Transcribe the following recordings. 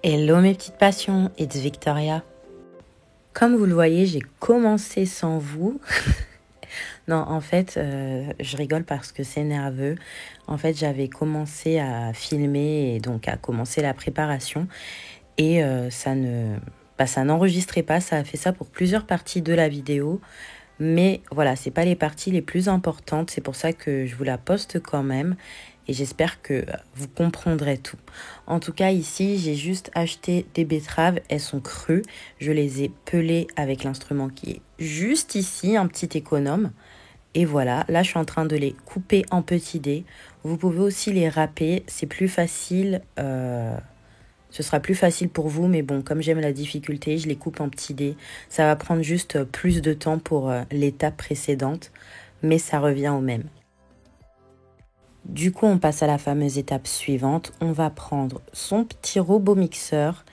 Hello mes petites passions, it's Victoria. Comme vous le voyez, j'ai commencé sans vous. Non, en fait, je rigole parce que c'est nerveux. En fait, j'avais commencé à filmer et donc à commencer la préparation. Et ça n'enregistrait pas. Ça a fait ça pour plusieurs parties de la vidéo. Mais voilà, c'est pas les parties les plus importantes. C'est pour ça que je vous la poste quand même. Et j'espère que vous comprendrez tout. En tout cas, ici, j'ai juste acheté des betteraves. Elles sont crues. Je les ai pelées avec l'instrument qui est juste ici, un petit économe. Et voilà, là, je suis en train de les couper en petits dés. Vous pouvez aussi les râper. C'est plus facile. Ce sera plus facile pour vous. Mais bon, comme j'aime la difficulté, je les coupe en petits dés. Ça va prendre juste plus de temps pour l'étape précédente. Mais ça revient au même. Du coup, on passe à la fameuse étape suivante. On va prendre son petit robot mixeur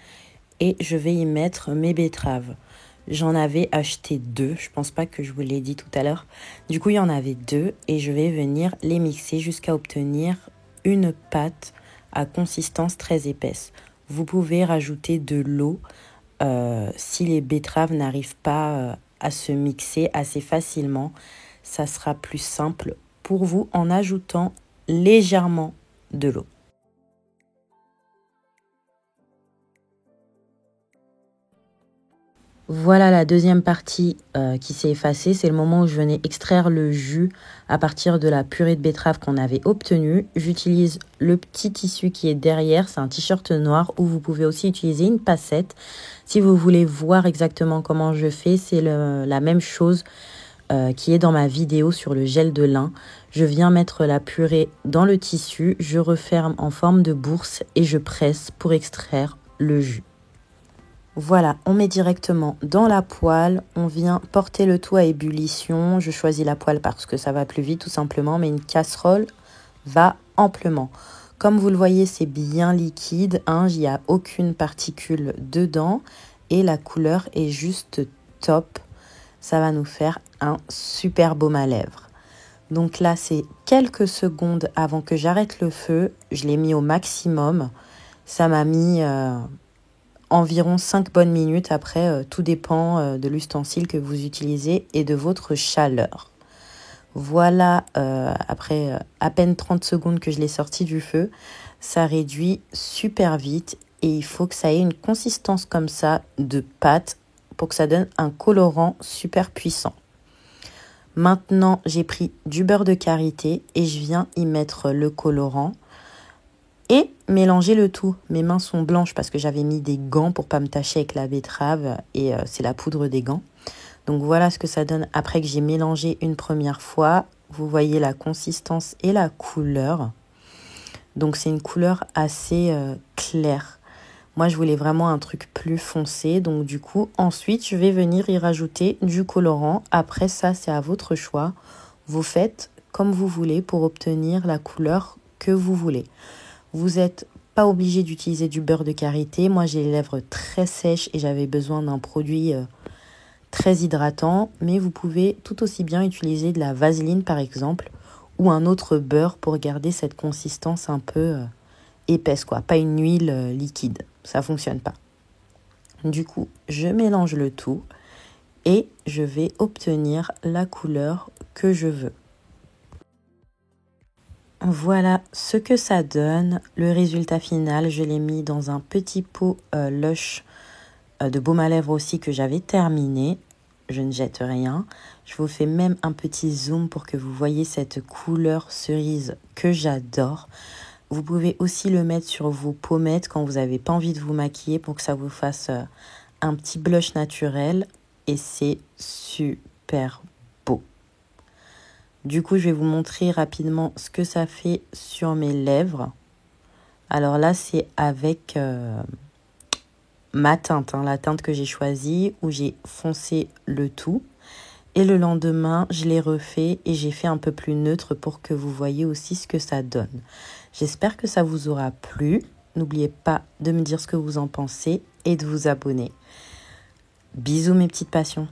et je vais y mettre mes betteraves. J'en avais acheté 2, je pense pas que je vous l'ai dit tout à l'heure. Du coup, il y en avait 2 et je vais venir les mixer jusqu'à obtenir une pâte à consistance très épaisse. Vous pouvez rajouter de l'eau si les betteraves n'arrivent pas à se mixer assez facilement. Ça sera plus simple pour vous en ajoutant légèrement de l'eau. Voilà la deuxième partie qui s'est effacée. C'est le moment où je venais extraire le jus à partir de la purée de betterave qu'on avait obtenue. J'utilise le petit tissu qui est derrière. C'est un t-shirt noir où vous pouvez aussi utiliser une passette. Si vous voulez voir exactement comment je fais, c'est la même chose qui est dans ma vidéo sur le gel de lin. Je viens mettre la purée dans le tissu, je referme en forme de bourse et je presse pour extraire le jus. Voilà, on met directement dans la poêle, on vient porter le tout à ébullition. Je choisis la poêle parce que ça va plus vite tout simplement, mais une casserole va amplement. Comme vous le voyez, c'est bien liquide, hein, il n'y a aucune particule dedans et la couleur est juste top. Ça va nous faire un super baume à lèvres. Donc là, c'est quelques secondes avant que j'arrête le feu. Je l'ai mis au maximum. Ça m'a mis environ 5 bonnes minutes. Après, tout dépend de l'ustensile que vous utilisez et de votre chaleur. Voilà, après à peine 30 secondes que je l'ai sorti du feu, ça réduit super vite et il faut que ça ait une consistance comme ça de pâte pour que ça donne un colorant super puissant. Maintenant, j'ai pris du beurre de karité et je viens y mettre le colorant et mélanger le tout. Mes mains sont blanches parce que j'avais mis des gants pour pas me tacher avec la betterave et c'est la poudre des gants. Donc voilà ce que ça donne après que j'ai mélangé une première fois. Vous voyez la consistance et la couleur. Donc c'est une couleur assez claire. Moi, je voulais vraiment un truc plus foncé. Donc, du coup, ensuite, je vais venir y rajouter du colorant. Après ça, c'est à votre choix. Vous faites comme vous voulez pour obtenir la couleur que vous voulez. Vous n'êtes pas obligé d'utiliser du beurre de karité. Moi, j'ai les lèvres très sèches et j'avais besoin d'un produit très hydratant. Mais vous pouvez tout aussi bien utiliser de la vaseline, par exemple, ou un autre beurre pour garder cette consistance un peu épaisse, quoi. Pas une huile liquide. Ça fonctionne pas. Du coup, je mélange le tout et je vais obtenir la couleur que je veux. Voilà ce que ça donne. Le résultat final, je l'ai mis dans un petit pot Lush de baume à lèvres aussi que j'avais terminé. Je ne jette rien. Je vous fais même un petit zoom pour que vous voyez cette couleur cerise que j'adore. Vous pouvez aussi le mettre sur vos pommettes quand vous n'avez pas envie de vous maquiller pour que ça vous fasse un petit blush naturel. Et c'est super beau. Du coup, je vais vous montrer rapidement ce que ça fait sur mes lèvres. Alors là, c'est avec ma teinte, hein, la teinte que j'ai choisie, où j'ai foncé le tout. Et le lendemain, je l'ai refait et j'ai fait un peu plus neutre pour que vous voyez aussi ce que ça donne. J'espère que ça vous aura plu. N'oubliez pas de me dire ce que vous en pensez et de vous abonner. Bisous mes petites passions.